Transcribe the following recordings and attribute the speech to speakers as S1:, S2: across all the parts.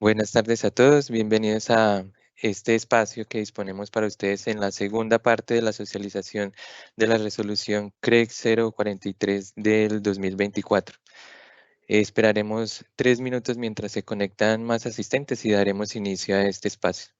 S1: Buenas tardes a todos, bienvenidos a este espacio que disponemos para ustedes en la segunda parte de la socialización de la resolución CREC 043 del 2024. Esperaremos 3 minutos mientras se conectan más asistentes y daremos inicio a este espacio.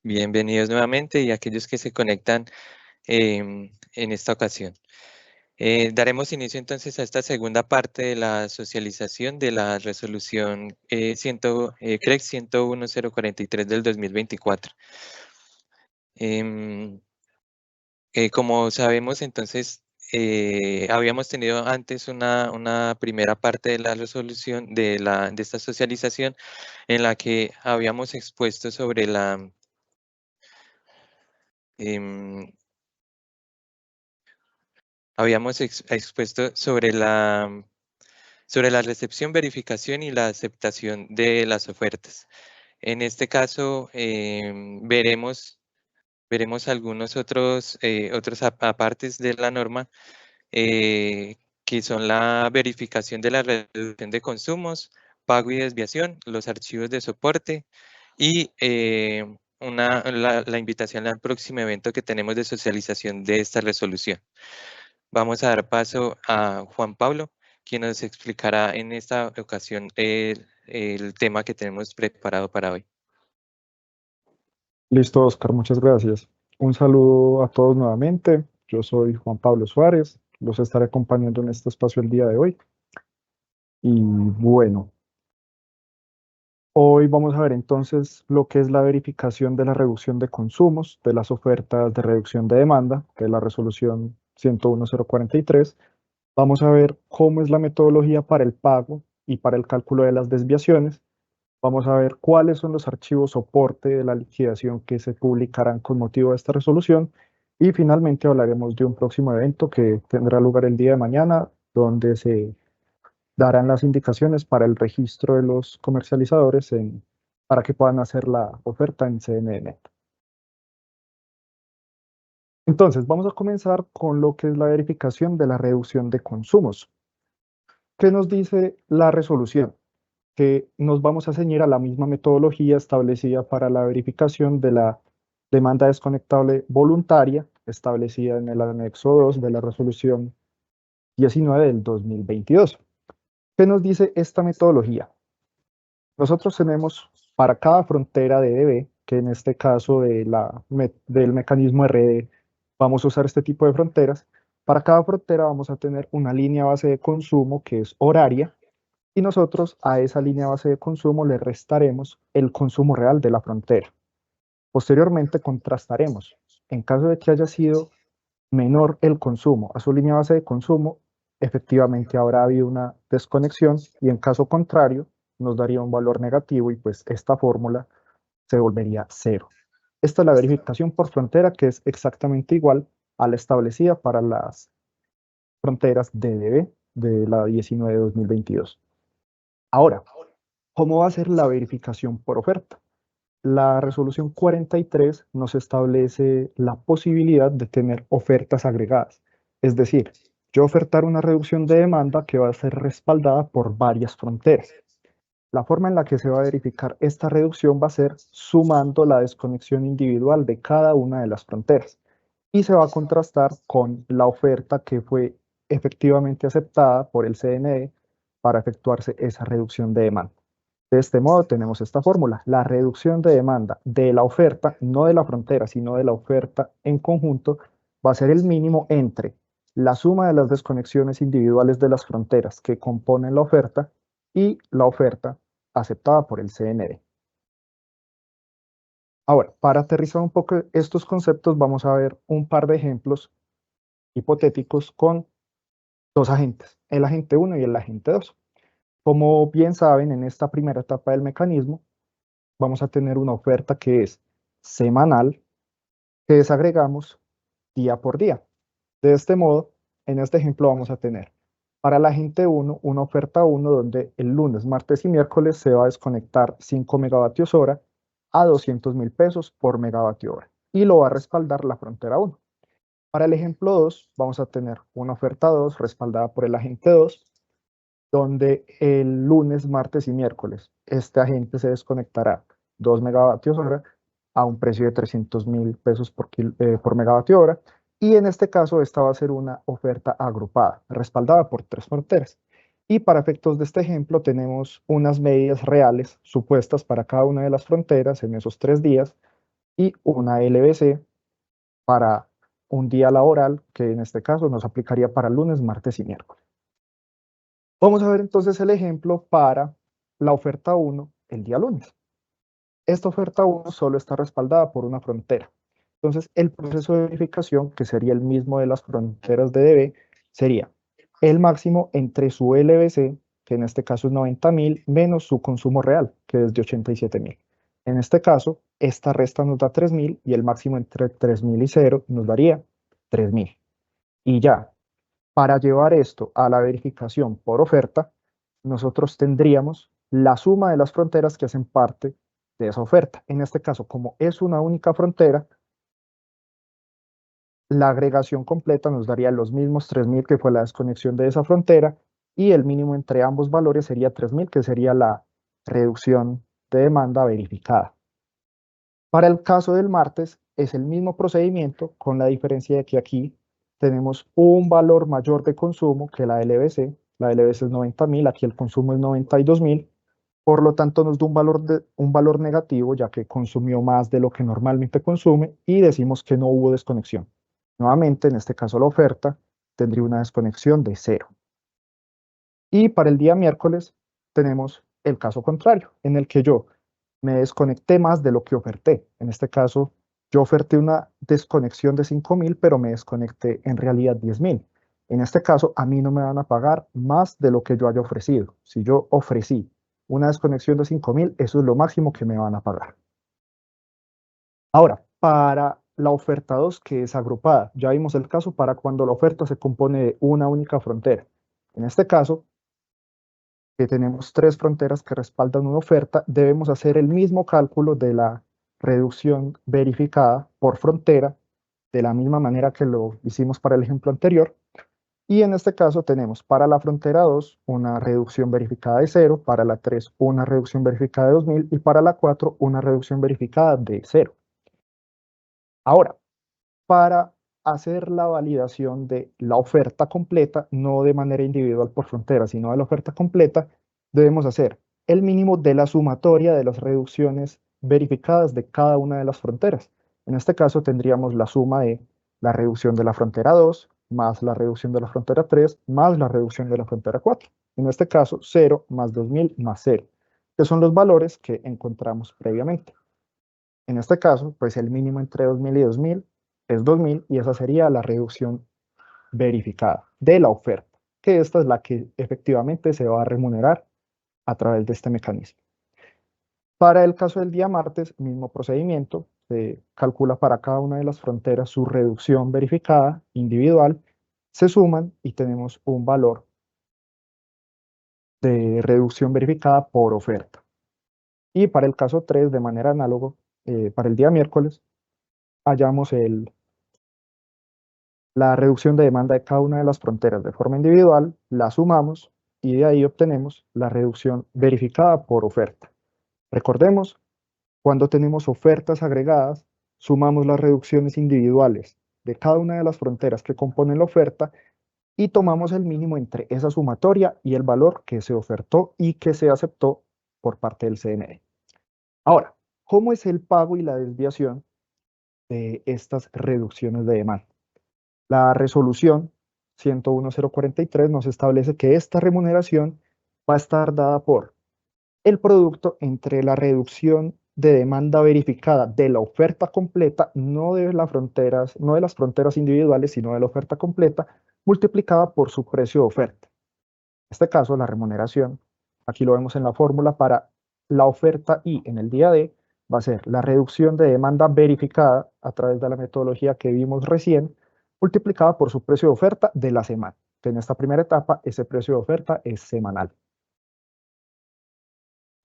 S1: Bienvenidos nuevamente y aquellos que se conectan en esta ocasión. Daremos inicio entonces a esta segunda parte de la socialización de la resolución CREC 101043 del 2024. Como sabemos, entonces, habíamos tenido antes una primera parte de la resolución de esta socialización en la que habíamos expuesto sobre la em, expuesto sobre la recepción, verificación y la aceptación de las ofertas. En este caso, veremos algunos otros apartes de la norma, que son la verificación de la reducción de consumos, pago y desviación, los archivos de soporte y la invitación al próximo evento que tenemos de socialización de esta resolución. Vamos a dar paso a Juan Pablo, quien nos explicará en esta ocasión el tema que tenemos preparado para hoy.
S2: Listo, Oscar, muchas gracias. Un saludo a todos nuevamente. Yo soy Juan Pablo Suárez, los estaré acompañando en este espacio el día de hoy. Y bueno, hoy vamos a ver entonces lo que es la verificación de la reducción de consumos de las ofertas de reducción de demanda, que es la resolución 101043. Vamos a ver cómo es la metodología para el pago y para el cálculo de las desviaciones. Vamos a ver cuáles son los archivos soporte de la liquidación que se publicarán con motivo de esta resolución. Y finalmente hablaremos de un próximo evento que tendrá lugar el día de mañana, donde se darán las indicaciones para el registro de los comercializadores para que puedan hacer la oferta en CNNet. Entonces, vamos a comenzar con lo que es la verificación de la reducción de consumos. ¿Qué nos dice la resolución? Que nos vamos a ceñir a la misma metodología establecida para la verificación de la demanda desconectable voluntaria, establecida en el anexo 2 de la resolución 19 del 2022. ¿Qué nos dice esta metodología? Nosotros tenemos para cada frontera de DB, que en este caso del mecanismo RD, vamos a usar este tipo de fronteras. Para cada frontera vamos a tener una línea base de consumo que es horaria, y nosotros a esa línea base de consumo le restaremos el consumo real de la frontera. Posteriormente contrastaremos. En caso de que haya sido menor el consumo a su línea base de consumo, efectivamente habrá habido una desconexión, y en caso contrario nos daría un valor negativo, y pues esta fórmula se volvería cero. Esta es la verificación por frontera, que es exactamente igual a la establecida para las fronteras DDB de la 19-2022. Ahora, ¿cómo va a ser la verificación por oferta? La resolución 43 nos establece la posibilidad de tener ofertas agregadas. Es decir, yo ofertar una reducción de demanda que va a ser respaldada por varias fronteras. La forma en la que se va a verificar esta reducción va a ser sumando la desconexión individual de cada una de las fronteras, y se va a contrastar con la oferta que fue efectivamente aceptada por el CNE para efectuarse esa reducción de demanda. De este modo tenemos esta fórmula: la reducción de demanda de la oferta, no de la frontera, sino de la oferta en conjunto, va a ser el mínimo entre la suma de las desconexiones individuales de las fronteras que componen la oferta y la oferta aceptada por el CNE. Ahora, para aterrizar un poco estos conceptos, vamos a ver un par de ejemplos hipotéticos con dos agentes, el agente 1 y el agente 2. Como bien saben, en esta primera etapa del mecanismo, vamos a tener una oferta que es semanal, que desagregamos día por día. De este modo, en este ejemplo vamos a tener para la agente 1 una oferta 1 donde el lunes, martes y miércoles se va a desconectar 5 megavatios hora a 200.000 pesos por megavatio hora, y lo va a respaldar la frontera 1. Para el ejemplo 2 vamos a tener una oferta 2 respaldada por el agente 2, donde el lunes, martes y miércoles este agente se desconectará 2 megavatios hora a un precio de 300.000 pesos por megavatio hora, y en este caso esta va a ser una oferta agrupada, respaldada por 3 fronteras. Y para efectos de este ejemplo tenemos unas medidas reales supuestas para cada una de las fronteras en esos 3 días, y una LBC para un día laboral, que en este caso nos aplicaría para lunes, martes y miércoles. Vamos a ver entonces el ejemplo para la oferta 1 el día lunes. Esta oferta 1 solo está respaldada por una frontera. Entonces, el proceso de verificación, que sería el mismo de las fronteras de DB, sería el máximo entre su LBC, que en este caso es 90.000, menos su consumo real, que es de 87.000. En este caso, esta resta nos da 3.000, y el máximo entre 3.000 y 0 nos daría 3.000. Y ya, para llevar esto a la verificación por oferta, nosotros tendríamos la suma de las fronteras que hacen parte de esa oferta. En este caso, como es una única frontera, la agregación completa nos daría los mismos 3.000, que fue la desconexión de esa frontera, y el mínimo entre ambos valores sería 3.000, que sería la reducción de demanda verificada. Para el caso del martes es el mismo procedimiento, con la diferencia de que aquí tenemos un valor mayor de consumo que la LBC. La LBC es 90.000, aquí el consumo es 92.000, por lo tanto nos da un valor negativo, ya que consumió más de lo que normalmente consume, y decimos que no hubo desconexión. Nuevamente, en este caso la oferta tendría una desconexión de 0. Y para el día miércoles tenemos el caso contrario, en el que yo me desconecté más de lo que oferté. En este caso, yo oferté una desconexión de 5.000, pero me desconecté en realidad 10.000. En este caso, a mí no me van a pagar más de lo que yo haya ofrecido. Si yo ofrecí una desconexión de 5.000, eso es lo máximo que me van a pagar. Ahora, para la oferta 2, que es agrupada, ya vimos el caso para cuando la oferta se compone de una única frontera. En este caso, que tenemos 3 fronteras que respaldan una oferta, debemos hacer el mismo cálculo de la reducción verificada por frontera, de la misma manera que lo hicimos para el ejemplo anterior. Y en este caso tenemos para la frontera 2 una reducción verificada de 0, para la 3 una reducción verificada de 2000 y para la 4 una reducción verificada de 0. Ahora, para hacer la validación de la oferta completa, no de manera individual por frontera, sino de la oferta completa, debemos hacer el mínimo de la sumatoria de las reducciones verificadas de cada una de las fronteras. En este caso tendríamos la suma de la reducción de la frontera 2 más la reducción de la frontera 3 más la reducción de la frontera 4. En este caso, 0 más 2000 más 0, que son los valores que encontramos previamente. En este caso, pues el mínimo entre 2000 y 2000 es 2000 y esa sería la reducción verificada de la oferta, que esta es la que efectivamente se va a remunerar a través de este mecanismo. Para el caso del día martes, mismo procedimiento, se calcula para cada una de las fronteras su reducción verificada individual, se suman y tenemos un valor de reducción verificada por oferta. Y para el caso 3, de manera análoga, para el día miércoles, hallamos la reducción de demanda de cada una de las fronteras de forma individual, la sumamos y de ahí obtenemos la reducción verificada por oferta. Recordemos, cuando tenemos ofertas agregadas, sumamos las reducciones individuales de cada una de las fronteras que componen la oferta y tomamos el mínimo entre esa sumatoria y el valor que se ofertó y que se aceptó por parte del CNE. Ahora, ¿cómo es el pago y la desviación de estas reducciones de demanda? La resolución 101.043 nos establece que esta remuneración va a estar dada por el producto entre la reducción de demanda verificada de la oferta completa, no de las fronteras individuales, sino de la oferta completa, multiplicada por su precio de oferta. En este caso, la remuneración, aquí lo vemos en la fórmula para la oferta I en el día D, va a ser la reducción de demanda verificada a través de la metodología que vimos recién, multiplicada por su precio de oferta de la semana. En esta primera etapa, ese precio de oferta es semanal.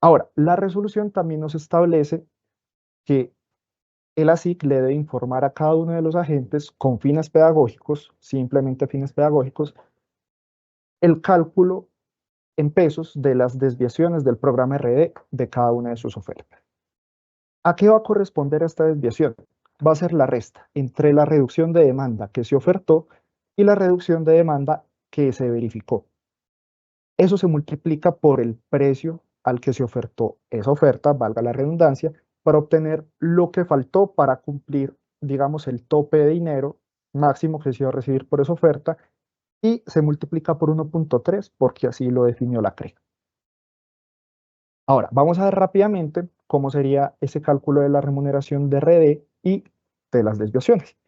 S2: Ahora, la resolución también nos establece que el ASIC le debe informar a cada uno de los agentes con fines pedagógicos, simplemente fines pedagógicos, el cálculo en pesos de las desviaciones del programa RD de cada una de sus ofertas. ¿A qué va a corresponder esta desviación? Va a ser la resta entre la reducción de demanda que se ofertó y la reducción de demanda que se verificó. Eso se multiplica por el precio al que se ofertó esa oferta, valga la redundancia, para obtener lo que faltó para cumplir, digamos, el tope de dinero máximo que se iba a recibir por esa oferta y se multiplica por 1.3 porque así lo definió la CRE. Ahora, vamos a ver rápidamente cómo sería ese cálculo de la remuneración de RD y de las desviaciones.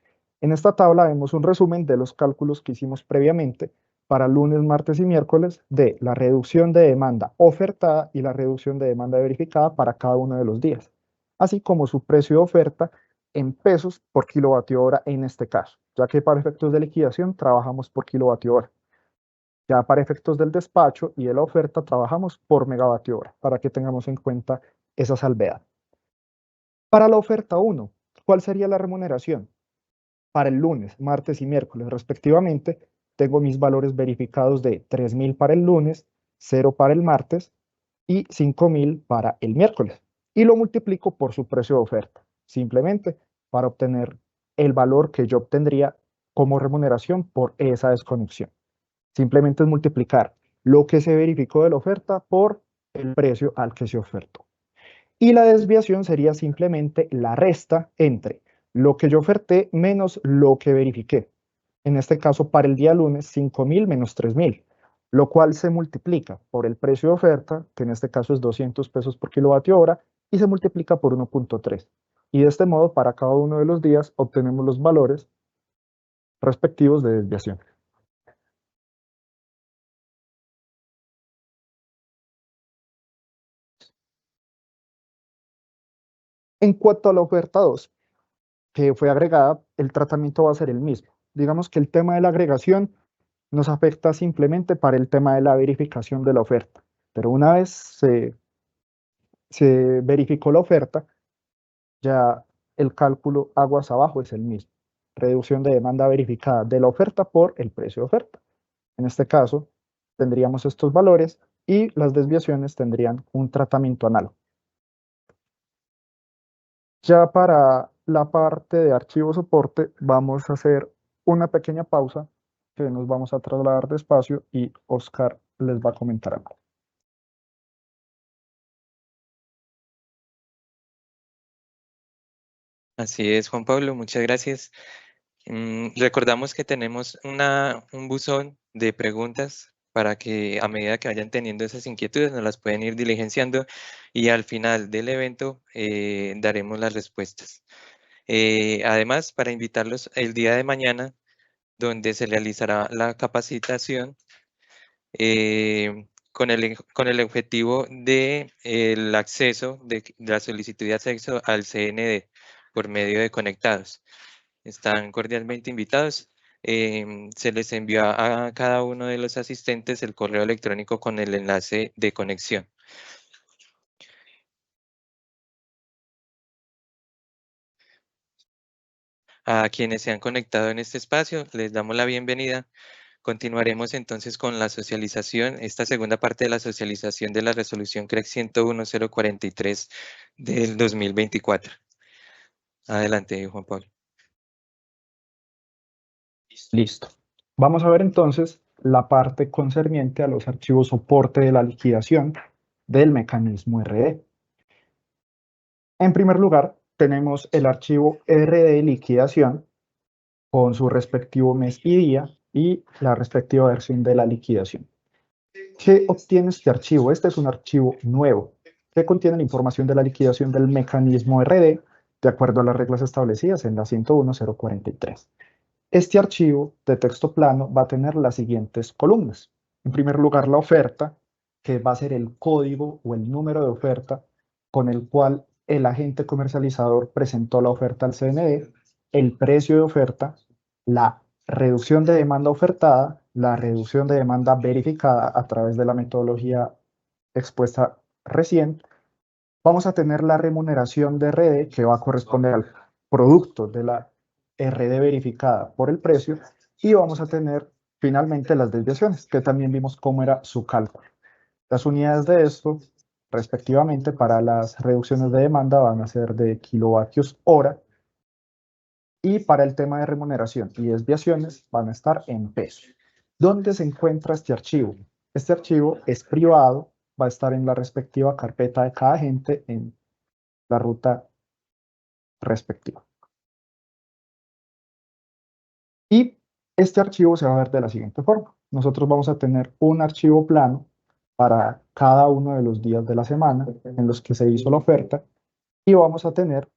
S2: En esta tabla vemos un resumen de los cálculos que hicimos previamente para lunes, martes y miércoles de la reducción de demanda ofertada y la reducción de demanda verificada para cada uno de los días, así como su precio de oferta en pesos por kilovatio hora en este caso, ya que para efectos de liquidación trabajamos por kilovatio hora. Ya para efectos del despacho y de la oferta trabajamos por megavatio hora, para que tengamos en cuenta esa salvedad. Para la oferta 1, ¿cuál sería la remuneración? Para el lunes, martes y miércoles respectivamente, tengo mis valores verificados de 3000 para el lunes, 0 para el martes y 5000 para el miércoles. Y lo multiplico por su precio de oferta, simplemente para obtener el valor que yo obtendría como remuneración por esa desconexión. Simplemente es multiplicar lo que se verificó de la oferta por el precio al que se ofertó. Y la desviación sería simplemente la resta entre lo que yo oferté menos lo que verifiqué. En este caso, para el día lunes, 5000 menos 3000, lo cual se multiplica por el precio de oferta, que en este caso es 200 pesos por kilovatio hora, y se multiplica por 1.3. Y de este modo, para cada uno de los días, obtenemos los valores respectivos de desviación. En cuanto a la oferta 2, que fue agregada, el tratamiento va a ser el mismo. Digamos que el tema de la agregación nos afecta simplemente para el tema de la verificación de la oferta. Pero una vez se verificó la oferta, ya el cálculo aguas abajo es el mismo. Reducción de demanda verificada de la oferta por el precio de oferta. En este caso, tendríamos estos valores y las desviaciones tendrían un tratamiento análogo. Ya para la parte de archivo soporte, vamos a hacer una pequeña pausa que nos vamos a trasladar despacio y Oscar les va a comentar algo.
S1: Así es, Juan Pablo, muchas gracias. Recordamos que tenemos un buzón de preguntas para que a medida que vayan teniendo esas inquietudes nos las pueden ir diligenciando y al final del evento daremos las respuestas. Además, para invitarlos el día de mañana, donde se realizará la capacitación con el objetivo de el acceso de la solicitud de acceso al CND por medio de Conectados. Están cordialmente invitados. Se les envió a cada uno de los asistentes el correo electrónico con el enlace de conexión. A quienes se han conectado en este espacio, les damos la bienvenida. Continuaremos entonces con la socialización, esta segunda parte de la socialización de la resolución CREC 101-043 del 2024. Adelante, Juan Pablo.
S2: Listo. Vamos a ver entonces la parte concerniente a los archivos soporte de la liquidación del mecanismo RD. En primer lugar, tenemos el archivo RD liquidación con su respectivo mes y día y la respectiva versión de la liquidación. ¿Qué obtiene este archivo? Este es un archivo nuevo que contiene la información de la liquidación del mecanismo RD de acuerdo a las reglas establecidas en la 101.043. Este archivo de texto plano va a tener las siguientes columnas. En primer lugar, la oferta, que va a ser el código o el número de oferta con el cual el agente comercializador presentó la oferta al CND, el precio de oferta, la reducción de demanda ofertada, la reducción de demanda verificada a través de la metodología expuesta recién. Vamos a tener la remuneración de RD que va a corresponder al producto de la RD verificada por el precio y vamos a tener finalmente las desviaciones, que también vimos cómo era su cálculo. Las unidades de esto, respectivamente, para las reducciones de demanda van a ser de kilovatios hora y para el tema de remuneración y desviaciones van a estar en pesos. ¿Dónde se encuentra este archivo? Este archivo es privado, va a estar en la respectiva carpeta de cada agente en la ruta respectiva. Y este archivo se va a ver de la siguiente forma. Nosotros vamos a tener un archivo plano para cada uno de los días de la semana en los que se hizo la oferta y vamos a tener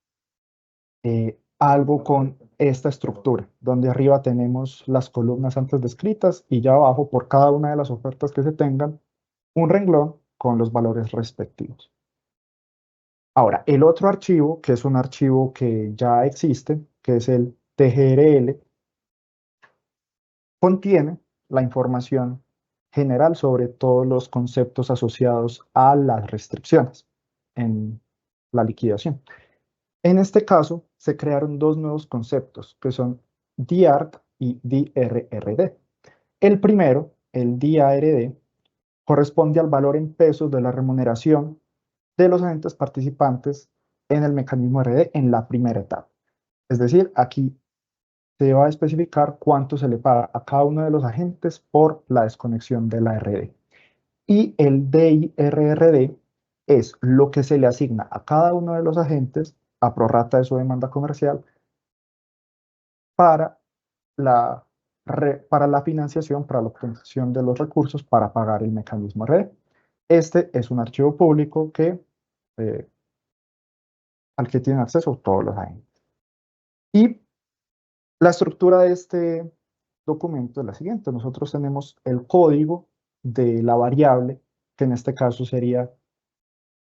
S2: algo con esta estructura, donde arriba tenemos las columnas antes descritas y ya abajo por cada una de las ofertas que se tengan un renglón con los valores respectivos. Ahora, el otro archivo, que es un archivo que ya existe, que es el TGRL, contiene la información general sobre todos los conceptos asociados a las restricciones en la liquidación. En este caso, se crearon dos nuevos conceptos, que son DIART y DRRD. El primero, el DARD, corresponde al valor en pesos de la remuneración de los agentes participantes en el mecanismo RD en la primera etapa. Es decir, aquí se va a especificar cuánto se le paga a cada uno de los agentes por la desconexión de la RD. Y el DIRRD es lo que se le asigna a cada uno de los agentes a prorrata de su demanda comercial para la financiación, para la obtención de los recursos para pagar el mecanismo RD. Este es un archivo público al que tienen acceso todos los agentes. Y la estructura de este documento es la siguiente. Nosotros tenemos el código de la variable, que en este caso sería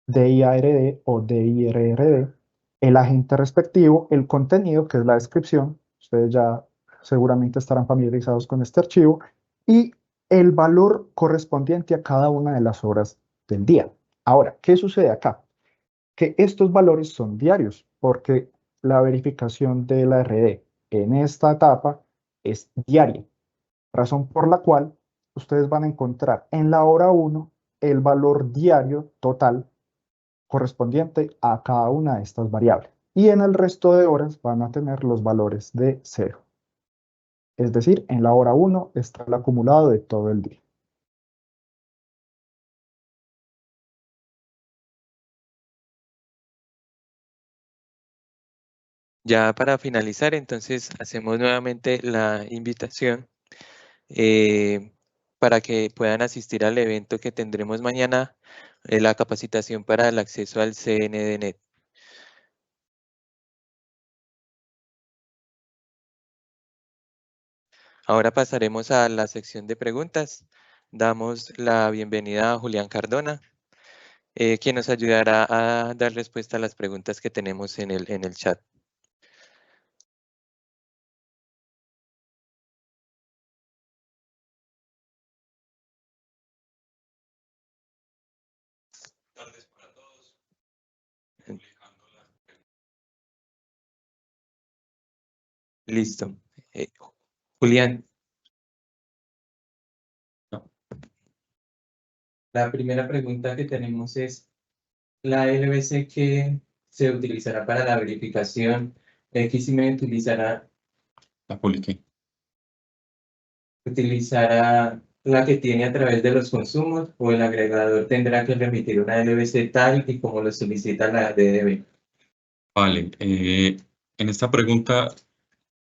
S2: DIARD o DIRRD, el agente respectivo, el contenido, que es la descripción. Ustedes ya seguramente estarán familiarizados con este archivo, y el valor correspondiente a cada una de las horas del día. Ahora, ¿qué sucede acá? Que estos valores son diarios, porque la verificación de la RD en esta etapa es diaria, razón por la cual ustedes van a encontrar en la hora 1 el valor diario total correspondiente a cada una de estas variables. Y en el resto de horas van a tener los valores de 0. Es decir, en la hora 1 está el acumulado de todo el día.
S1: Ya para finalizar, entonces hacemos nuevamente la invitación para que puedan asistir al evento que tendremos mañana, la capacitación para el acceso al CNDNet. Ahora pasaremos a la sección de preguntas. Damos la bienvenida a Julián Cardona, quien nos ayudará a dar respuesta a las preguntas que tenemos en el chat. Tardes para todos. Listo. Julián. La primera pregunta que tenemos es, la LBC que se utilizará para la verificación, XIME
S3: La publiqué.
S1: utilizará la que tiene a través de los consumos, o el agregador tendrá que remitir una LBC tal y como lo solicita la DDB.
S3: Vale, en esta pregunta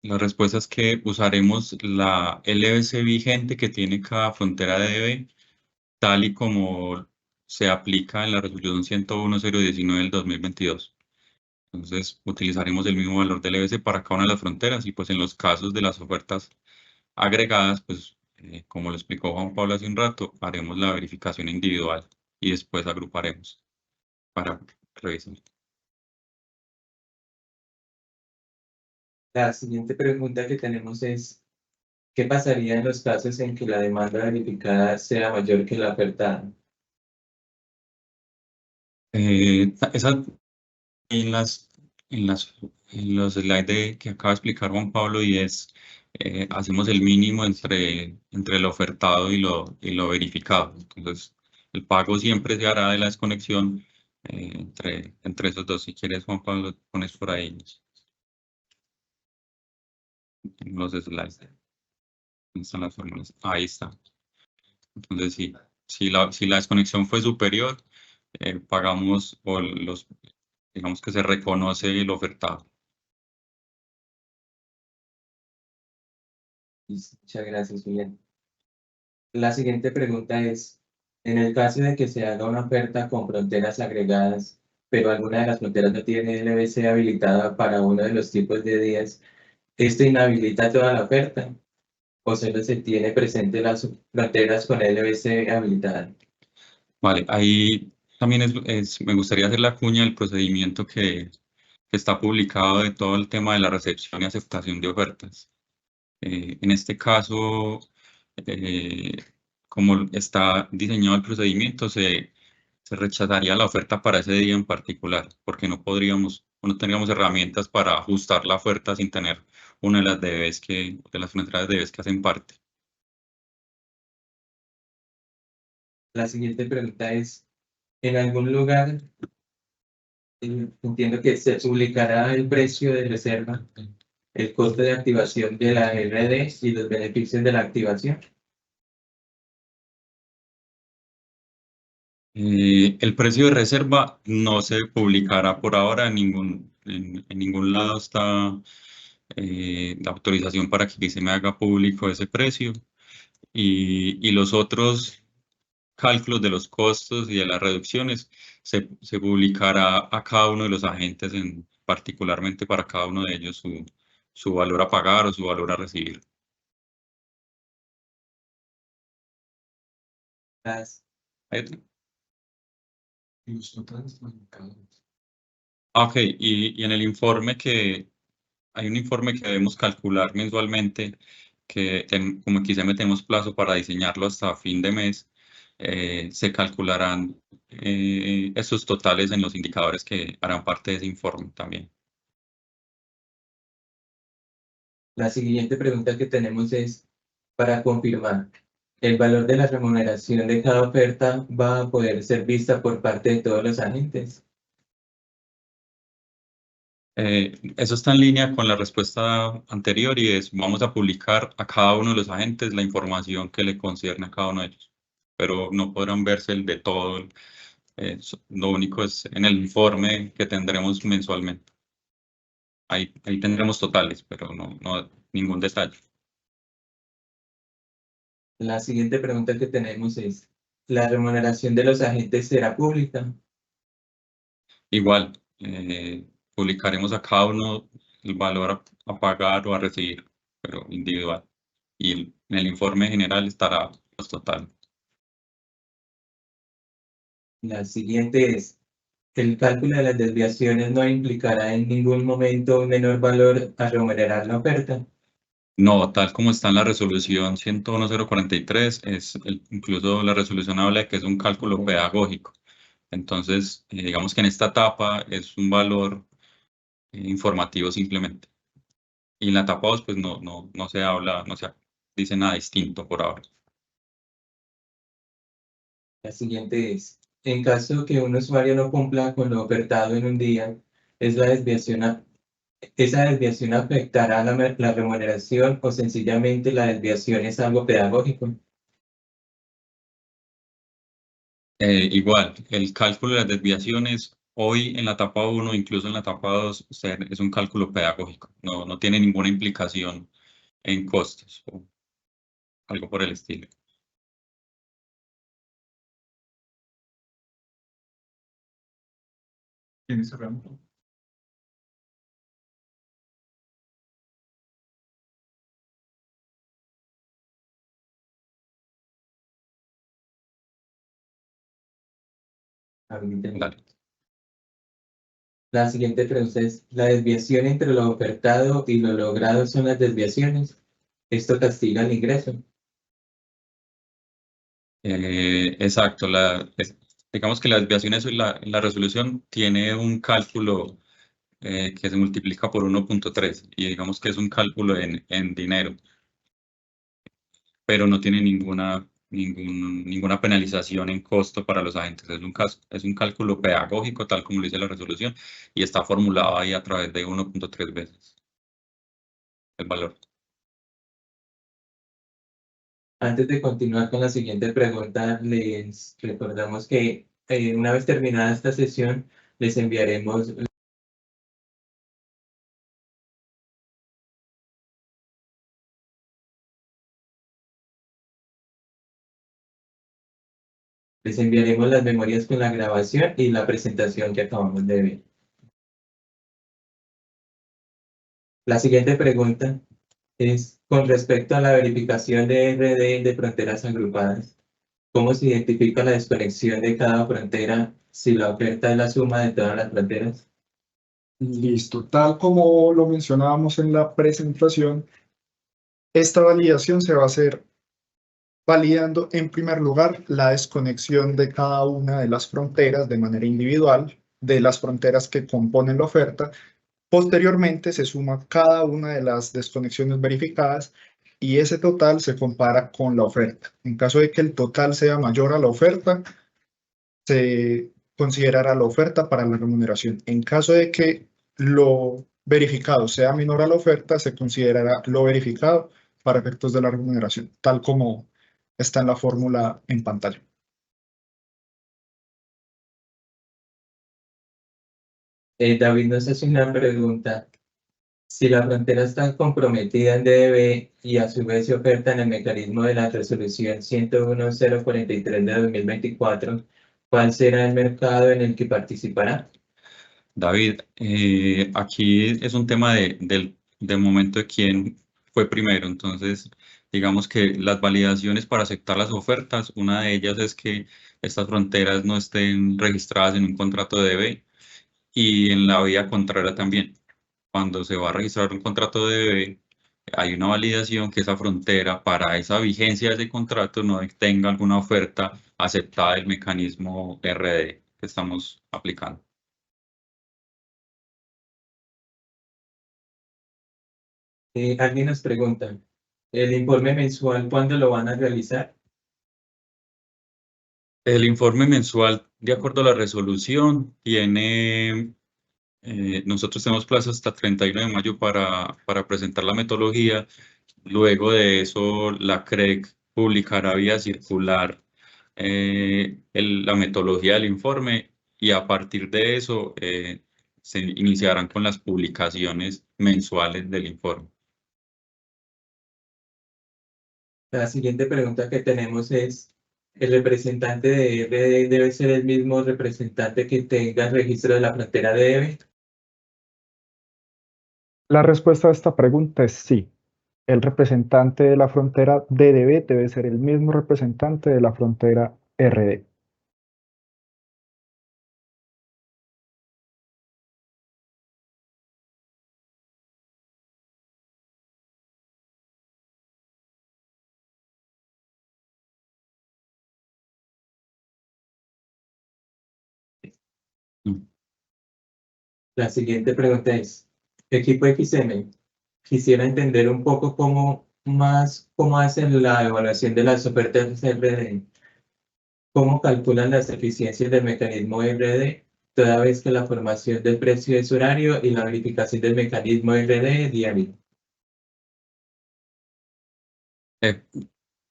S3: la respuesta es que usaremos la LBC vigente que tiene cada frontera DB, tal y como se aplica en la resolución 101.019 del 2022. Entonces, utilizaremos el mismo valor de LBC para cada una de las fronteras y pues en los casos de las ofertas agregadas, pues como lo explicó Juan Pablo hace un rato, haremos la verificación individual y después agruparemos para revisar.
S1: La siguiente pregunta que tenemos es, ¿qué pasaría en los casos en que la demanda verificada sea mayor que la ofertada?
S3: Esa en los slides que acaba de explicar Juan Pablo y es hacemos el mínimo entre el ofertado y lo verificado. Entonces, el pago siempre se hará de la desconexión entre esos dos. Si quieres, Juan Pablo, pones por ahí en los slides. ¿Dónde están las fórmulas? Ahí está. Entonces, sí, si la desconexión fue superior, pagamos o digamos que se reconoce el ofertado.
S1: Muchas gracias, Julián. La siguiente pregunta es, en el caso de que se haga una oferta con fronteras agregadas, pero alguna de las fronteras no tiene LBC habilitada para uno de los tipos de días, ¿esto inhabilita toda la oferta? ¿O solo se tiene presente las fronteras con LBC habilitada?
S3: Vale, ahí también me gustaría hacer la cuña del procedimiento que está publicado de todo el tema de la recepción y aceptación de ofertas. En este caso, como está diseñado el procedimiento, se rechazaría la oferta para ese día en particular, porque no tendríamos herramientas para ajustar la oferta sin tener una de las de las fronteras DBs que hacen parte.
S1: La siguiente pregunta es, ¿en algún lugar entiendo que se publicará el precio de reserva, el coste de activación de la RD y los beneficios de la activación?
S3: El precio de reserva no se publicará por ahora en ningún lado está la autorización para que se me haga público ese precio y los otros cálculos de los costos y de las reducciones se publicará a cada uno de los agentes, particularmente para cada uno de ellos su valor a pagar o su valor a recibir.
S1: Gracias.
S3: ¿Hay otro? Ok, y en el informe hay un informe que debemos calcular mensualmente, como XM tenemos plazo para diseñarlo hasta fin de mes, se calcularán esos totales en los indicadores que harán parte de ese informe también.
S1: La siguiente pregunta que tenemos es, para confirmar, ¿el valor de la remuneración de cada oferta va a poder ser vista por parte de todos los agentes?
S3: Eso está en línea con la respuesta anterior y es, vamos a publicar a cada uno de los agentes la información que le concierne a cada uno de ellos, pero no podrán verse el de todo. Lo único es en el informe que tendremos mensualmente. Ahí tendremos totales, pero no ningún detalle.
S1: La siguiente pregunta que tenemos es, ¿la remuneración de los agentes será pública?
S3: Igual, publicaremos a cada uno el valor a pagar o a recibir, pero individual. Y en el informe general estará los totales.
S1: La siguiente es, ¿el cálculo de las desviaciones no implicará en ningún momento un menor valor a remunerar la oferta?
S3: No, tal como está en la resolución 11043, incluso la resolución habla de que es un cálculo pedagógico. Entonces, digamos que en esta etapa es un valor informativo simplemente. Y en la etapa 2, pues no se habla, no se dice nada distinto por ahora.
S1: La siguiente es, en caso que un usuario no cumpla con lo ofertado en un día, ¿esa desviación afectará la remuneración o sencillamente la desviación es algo pedagógico?
S3: Igual, el cálculo de las desviaciones, hoy en la etapa 1, incluso en la etapa 2, es un cálculo pedagógico. No tiene ninguna implicación en costos o algo por el estilo.
S2: ¿Tienes pregunta?
S3: Dale.
S1: La siguiente pregunta es, ¿la desviación entre lo ofertado y lo logrado son las desviaciones? ¿Esto castiga el ingreso?
S3: Exacto, digamos que la desviación en la resolución tiene un cálculo que se multiplica por 1.3 y digamos que es un cálculo en dinero, pero no tiene ninguna penalización en costo para los agentes. Es un cálculo pedagógico, tal como lo dice la resolución, y está formulado ahí a través de 1.3 veces el valor.
S1: Antes de continuar con la siguiente pregunta, les recordamos que una vez terminada esta sesión, les enviaremos las memorias con la grabación y la presentación que acabamos de ver. La siguiente pregunta es con respecto a la verificación de RD de fronteras agrupadas. ¿Cómo se identifica la desconexión de cada frontera si la oferta es la suma de todas las fronteras?
S2: Listo, tal como lo mencionábamos en la presentación, esta validación se va a hacer validando en primer lugar la desconexión de cada una de las fronteras de manera individual, de las fronteras que componen la oferta. Posteriormente se suma cada una de las desconexiones verificadas y ese total se compara con la oferta. En caso de que el total sea mayor a la oferta, se considerará la oferta para la remuneración. En caso de que lo verificado sea menor a la oferta, se considerará lo verificado para efectos de la remuneración, tal como está en la fórmula en pantalla.
S1: David nos hace una pregunta. Si la frontera está comprometida en DDB y a su vez se oferta en el mecanismo de la resolución 11043 de 2024, ¿cuál será el mercado en el que participará?
S3: David, aquí es un tema del momento de quién fue primero. Entonces, digamos que las validaciones para aceptar las ofertas, una de ellas es que estas fronteras no estén registradas en un contrato de DB y en la vía contraria también. Cuando se va a registrar un contrato de DB, hay una validación que esa frontera para esa vigencia de ese contrato no tenga alguna oferta aceptada el mecanismo RD que estamos aplicando.
S1: Alguien nos pregunta, ¿el informe mensual cuándo lo van a realizar?
S3: El informe mensual, de acuerdo a la resolución, tiene, nosotros tenemos plazo hasta 31 de mayo para presentar la metodología. Luego de eso, la CREC publicará vía circular la metodología del informe y a partir de eso se iniciarán con las publicaciones mensuales del informe.
S1: La siguiente pregunta que tenemos es, ¿el representante de RD debe ser el mismo representante que tenga el registro de la frontera de EVE?
S2: La respuesta a esta pregunta es sí. El representante de la frontera DDB debe ser el mismo representante de la frontera RD.
S1: La siguiente pregunta es, equipo XM, quisiera entender un poco cómo hacen la evaluación de las ofertas RD, cómo calculan las eficiencias del mecanismo RD, toda vez que la formación del precio es horario y la verificación del mecanismo RD es diario.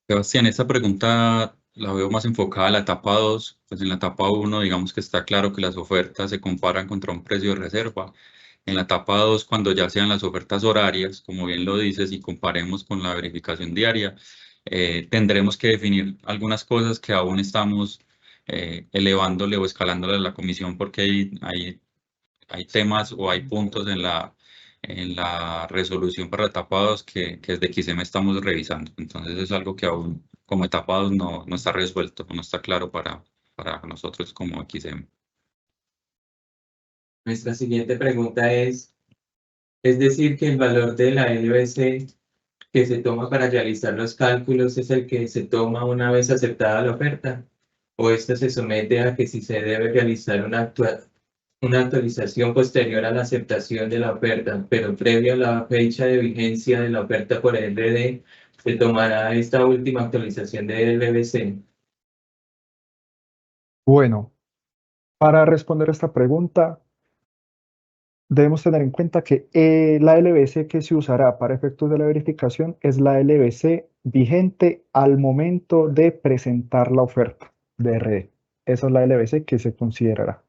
S3: Sebastián, esta pregunta la veo más enfocada a la etapa 2. Pues en la etapa 1, digamos que está claro que las ofertas se comparan contra un precio de reserva. En la etapa 2, cuando ya sean las ofertas horarias, como bien lo dices, y comparemos con la verificación diaria, tendremos que definir algunas cosas que aún estamos elevándole o escalándole a la comisión porque hay temas o hay puntos en la resolución para etapa 2 que desde XM estamos revisando. Entonces es algo que aún como etapa 2 no está resuelto, no está claro para nosotros como XM.
S1: Nuestra siguiente pregunta es decir que el valor de la LBC que se toma para realizar los cálculos es el que se toma una vez aceptada la oferta, o esto se somete a que si se debe realizar una actualización posterior a la aceptación de la oferta, pero previo a la fecha de vigencia de la oferta por el RD, se tomará esta última actualización de LBC.
S2: Bueno, para responder esta pregunta, debemos tener en cuenta que la LBC que se usará para efectos de la verificación es la LBC vigente al momento de presentar la oferta de RD. Esa es la LBC que se considerará.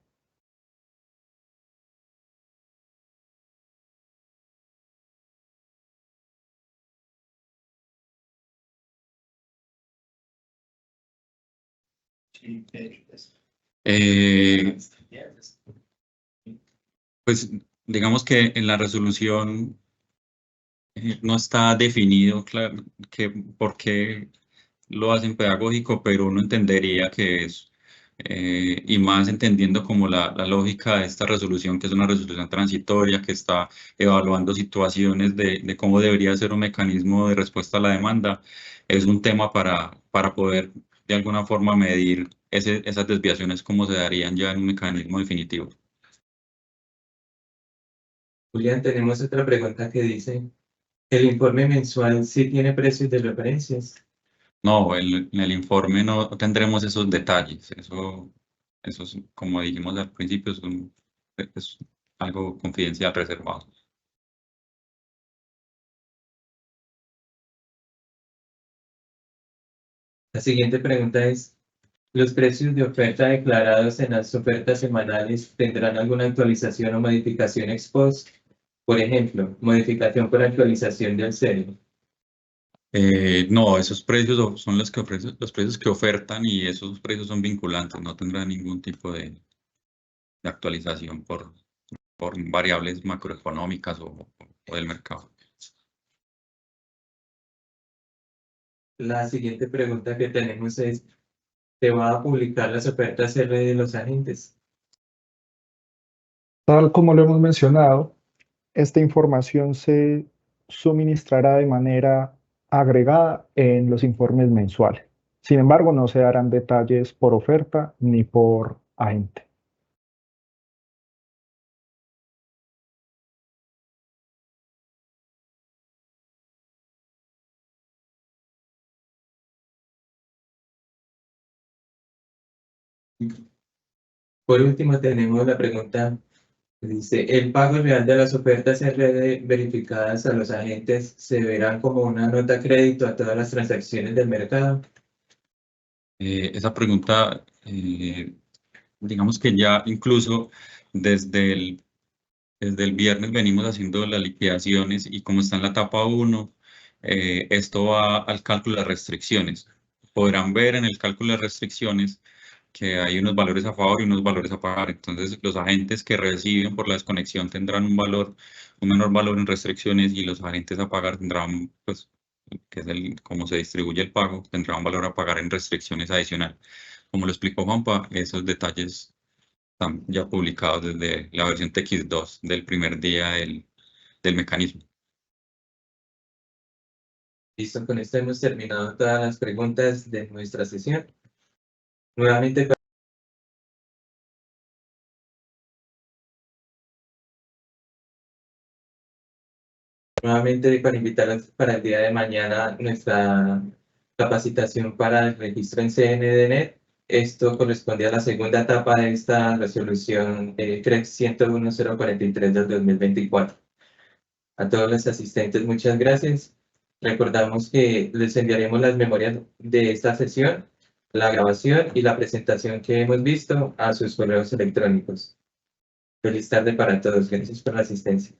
S3: Pues digamos que en la resolución no está definido claro, por qué lo hacen pedagógico, pero uno entendería que es, y más entendiendo como la lógica de esta resolución, que es una resolución transitoria, que está evaluando situaciones de cómo debería ser un mecanismo de respuesta a la demanda, es un tema para poder de alguna forma medir esas desviaciones, cómo se darían ya en un mecanismo definitivo.
S1: Julián, tenemos otra pregunta que dice, ¿el informe mensual sí tiene precios de referencias?
S3: No, en el informe no tendremos esos detalles. Eso es, como dijimos al principio, es algo confidencial, reservado.
S1: La siguiente pregunta es, ¿los precios de oferta declarados en las ofertas semanales tendrán alguna actualización o modificación ex post? Por ejemplo, modificación por actualización del cero.
S3: No, esos precios son los precios que ofertan y esos precios son vinculantes, no tendrán ningún tipo de actualización por variables macroeconómicas o del mercado.
S1: La siguiente pregunta que tenemos es, ¿se va a publicar las ofertas R de los agentes?
S2: Tal como lo hemos mencionado, esta información se suministrará de manera agregada en los informes mensuales. Sin embargo, no se darán detalles por oferta ni por agente.
S1: Por último, tenemos la pregunta que dice, ¿el pago real de las ofertas verificadas a los agentes se verán como una nota crédito a todas las transacciones del mercado?
S3: Esa pregunta, digamos que ya incluso desde el viernes venimos haciendo las liquidaciones y como está en la etapa 1, esto va al cálculo de restricciones. Podrán ver en el cálculo de restricciones que hay unos valores a favor y unos valores a pagar. Entonces, los agentes que reciben por la desconexión tendrán un menor valor en restricciones y los agentes a pagar tendrán, pues, que es cómo se distribuye el pago, tendrá un valor a pagar en restricciones adicional. Como lo explicó Juanpa, esos detalles están ya publicados desde la versión TX2 del primer día del mecanismo.
S1: Listo, con esto hemos terminado todas las preguntas de nuestra sesión. Nuevamente para invitarlos para el día de mañana nuestra capacitación para el registro en CNDNet. Esto corresponde a la segunda etapa de esta resolución CREX 101043 del 2024. A todos los asistentes, muchas gracias. Recordamos que les enviaremos las memorias de esta sesión, la grabación y la presentación que hemos visto a sus correos electrónicos. Feliz tarde para todos. Gracias por la asistencia.